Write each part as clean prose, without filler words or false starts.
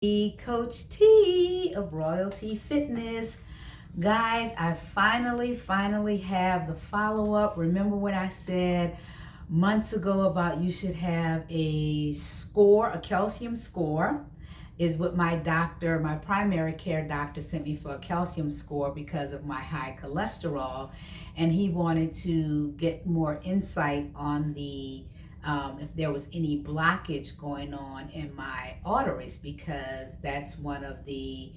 Coach T of Royalty Fitness. Guys, I finally have the follow-up. Remember what I said months ago about you should have a score, a calcium score, is what my doctor, my primary care doctor sent me for a calcium score because of my high cholesterol. And he wanted to get more insight on the if there was any blockage going on in my arteries, because that's one of the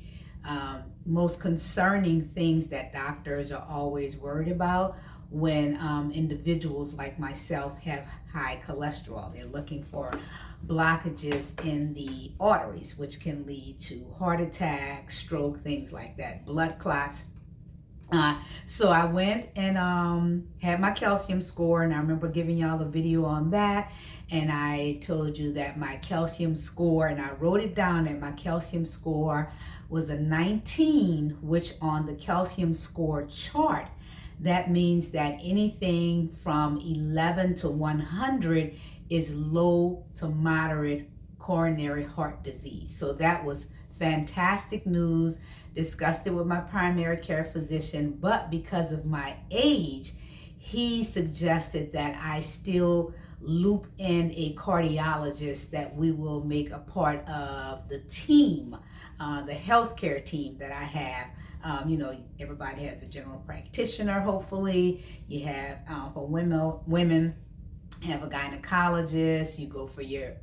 most concerning things that doctors are always worried about when individuals like myself have high cholesterol. They're looking for blockages in the arteries, which can lead to heart attack, stroke, things like that, blood clots. So I went and had my calcium score, and I remember giving y'all the video on that, and I told you that my calcium score, and I wrote it down, that my calcium score was a 19, which on the calcium score chart, that means that anything from 11 to 100 is low to moderate coronary heart disease. So that was fantastic news. Discussed it with my primary care physician, but because of my age, he suggested that I still loop in a cardiologist that we will make a part of the team, the healthcare team that I have. Everybody has a general practitioner, hopefully. You have, for women, have a gynecologist, you go for your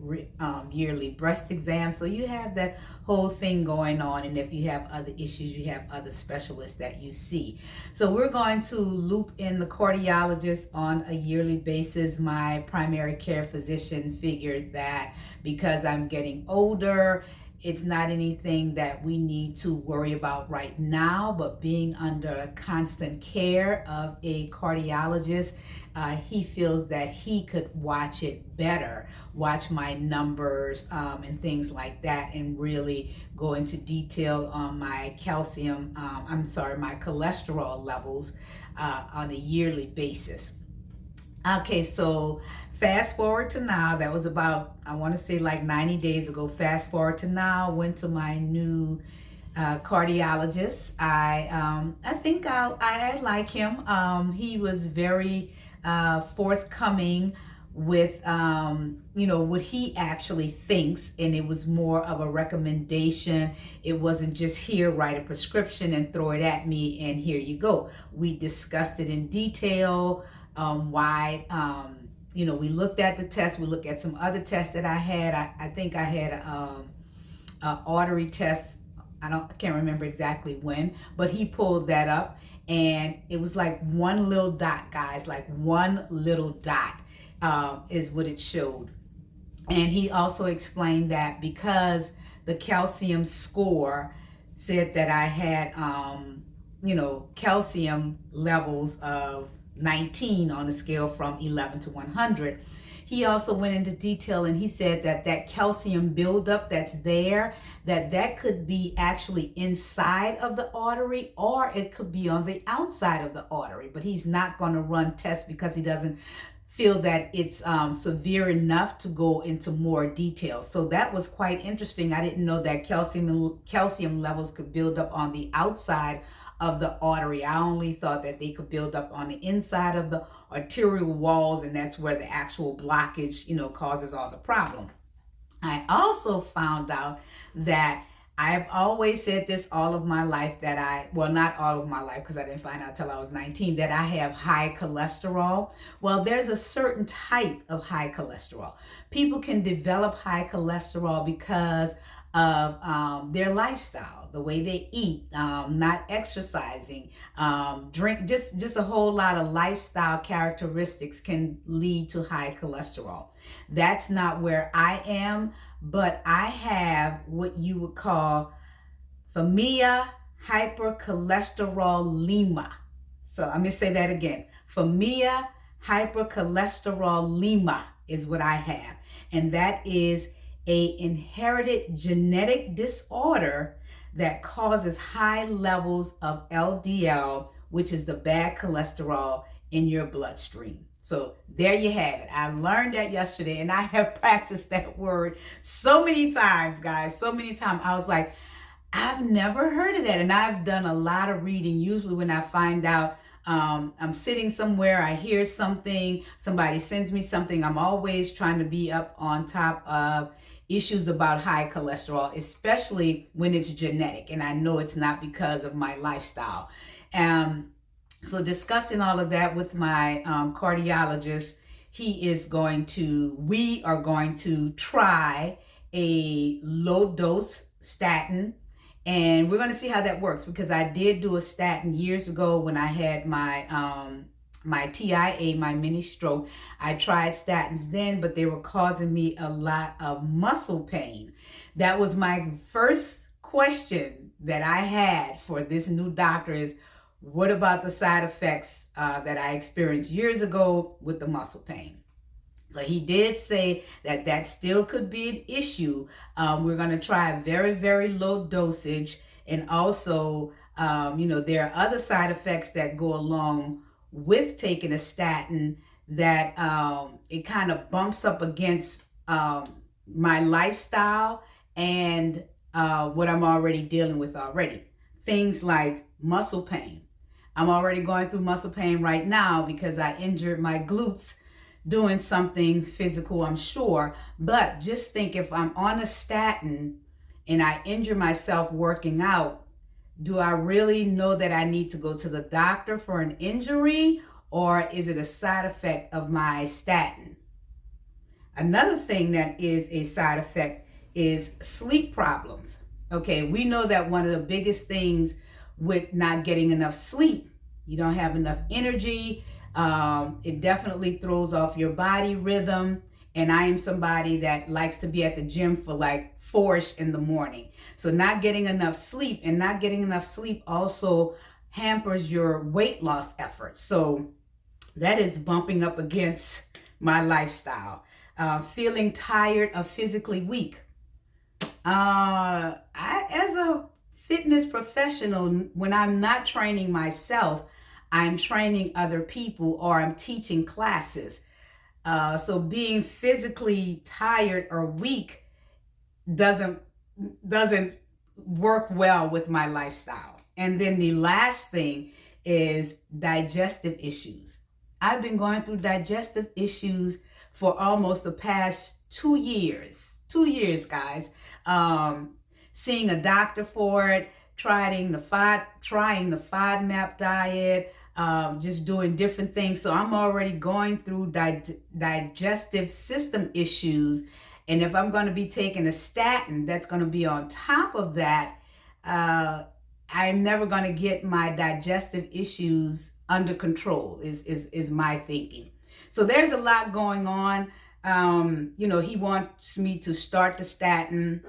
yearly breast exam. So you have that whole thing going on. And if you have other issues, you have other specialists that you see. So we're going to loop in the cardiologist on a yearly basis. My primary care physician figured that because I'm getting older, it's not anything that we need to worry about right now, but being under constant care of a cardiologist, he feels that he could watch it better, watch my numbers and things like that, and really go into detail on my my cholesterol levels on a yearly basis. Okay, so fast forward to now. That was about, I want to say, like 90 days ago. Fast forward to now, went to my new cardiologist. I think I like him. He was very forthcoming with what he actually thinks, and it was more of a recommendation. It wasn't just here, write a prescription and throw it at me and here you go. We discussed it in detail. Why we looked at the test. We looked at some other tests that I had. I think I had a artery test. I can't remember exactly when, but he pulled that up, and it was like one little dot, guys, like one little dot is what it showed. And he also explained that because the calcium score said that I had calcium levels of 19 on a scale from 11 to 100. He also went into detail, and he said that calcium buildup that's there, that could be actually inside of the artery, or it could be on the outside of the artery. But he's not going to run tests because he doesn't feel that it's severe enough to go into more detail. So that was quite interesting. I didn't know that calcium levels could build up on the outside of the artery. I only thought that they could build up on the inside of the arterial walls, and that's where the actual blockage, causes all the problem. I also found out that I've always said this all of my life, that not all of my life, because I didn't find out till I was 19, that I have high cholesterol. Well, there's a certain type of high cholesterol. People can develop high cholesterol because of their lifestyle, the way they eat, not exercising, drink, just a whole lot of lifestyle characteristics can lead to high cholesterol. That's not where I am, but I have what you would call familial hypercholesterolemia. So let me say that again. Familial hypercholesterolemia is what I have, and that is a inherited genetic disorder that causes high levels of LDL, which is the bad cholesterol in your bloodstream. So there you have it. I learned that yesterday, and I have practiced that word so many times, guys. So many times. I was like, I've never heard of that. And I've done a lot of reading. Usually when I find out I'm sitting somewhere, I hear something, somebody sends me something, I'm always trying to be up on top of issues about high cholesterol, especially when it's genetic. And I know it's not because of my lifestyle. So discussing all of that with my cardiologist, we are going to try a low dose statin, and we're going to see how that works, because I did do a statin years ago when I had my TIA, my mini stroke. I tried statins then, but they were causing me a lot of muscle pain. That was my first question that I had for this new doctor is, what about the side effects that I experienced years ago with the muscle pain? So he did say that that still could be an issue. We're going to try a very, very low dosage. And also, there are other side effects that go along with taking a statin that it kind of bumps up against my lifestyle and what I'm already dealing with already. Things like muscle pain. I'm already going through muscle pain right now because I injured my glutes doing something physical, I'm sure. But just think, if I'm on a statin and I injure myself working out, do I really know that I need to go to the doctor for an injury, or is it a side effect of my statin? Another thing that is a side effect is sleep problems. Okay, we know that one of the biggest things with not getting enough sleep, you don't have enough energy. It definitely throws off your body rhythm. And I am somebody that likes to be at the gym for like 4ish in the morning. So not getting enough sleep, and not getting enough sleep also hampers your weight loss efforts. So that is bumping up against my lifestyle. Feeling tired or physically weak. As a fitness professional, when I'm not training myself, I'm training other people or I'm teaching classes. So being physically tired or weak doesn't work well with my lifestyle. And then the last thing is digestive issues. I've been going through digestive issues for almost the past 2 years. 2 years, guys. Seeing a doctor for it, trying the FODMAP diet, just doing different things. So I'm already going through digestive system issues. And if I'm going to be taking a statin, that's going to be on top of that. I'm never going to get my digestive issues under control, is my thinking. So there's a lot going on. He wants me to start the statin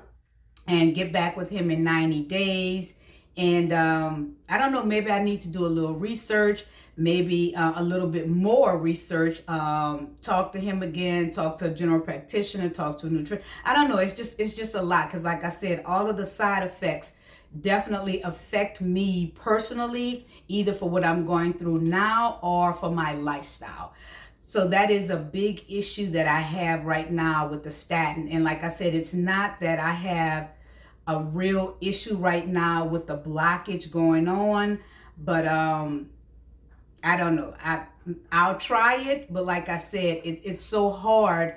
and get back with him in 90 days. And I don't know, maybe I need to do a little research, maybe a little bit more research, talk to him again, talk to a general practitioner, talk to a nutrition. I don't know, it's just a lot, because like I said, all of the side effects definitely affect me personally, either for what I'm going through now or for my lifestyle. So that is a big issue that I have right now with the statin. And like I said, it's not that I have a real issue right now with the blockage going on, but I don't know. I'll try it, but like I said, it's so hard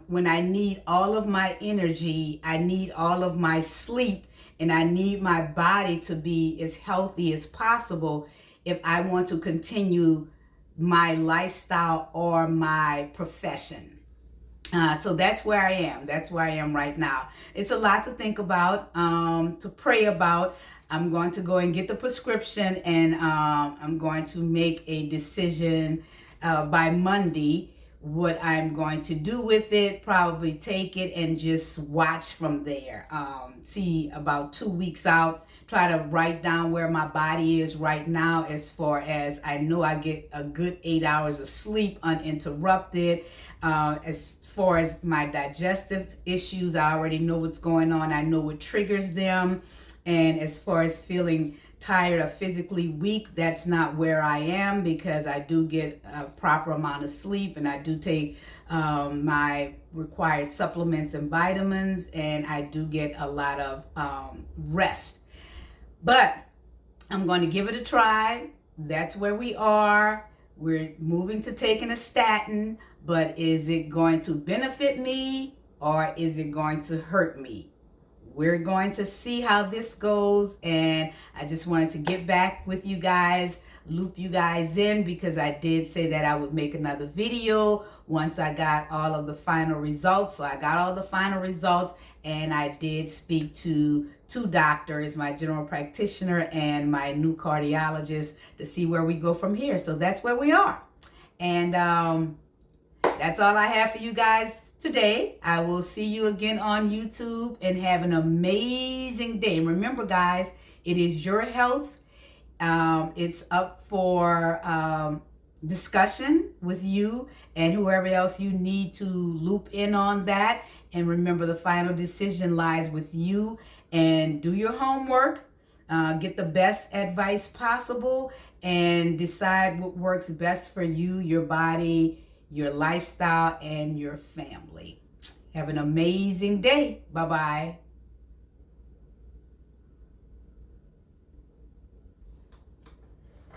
when I need all of my energy, I need all of my sleep, and I need my body to be as healthy as possible if I want to continue my lifestyle or my profession. So that's where I am. That's where I am right now. It's a lot to think about, to pray about. I'm going to go and get the prescription, and I'm going to make a decision by Monday what I'm going to do with it. Probably take it and just watch from there. See about 2 weeks out. Try to write down where my body is right now, as far as I know I get a good 8 hours of sleep uninterrupted. As far as my digestive issues, I already know what's going on. I know what triggers them. And as far as feeling tired or physically weak, that's not where I am, because I do get a proper amount of sleep, and I do take my required supplements and vitamins, and I do get a lot of rest. But I'm going to give it a try. That's where we are. We're moving to taking a statin, but is it going to benefit me or is it going to hurt me? We're going to see how this goes, and I just wanted to get back with you guys, loop you guys in, because I did say that I would make another video once I got all of the final results. So I got all the final results, and I did speak to two doctors, my general practitioner and my new cardiologist, to see where we go from here. So that's where we are. And that's all I have for you guys today. I will see you again on YouTube, and have an amazing day. And remember, guys, it is your health. It's up for discussion with you and whoever else you need to loop in on that. And remember, the final decision lies with you. And do your homework, get the best advice possible, and decide what works best for you, your body, your lifestyle, and your family. Have an amazing day. Bye-bye.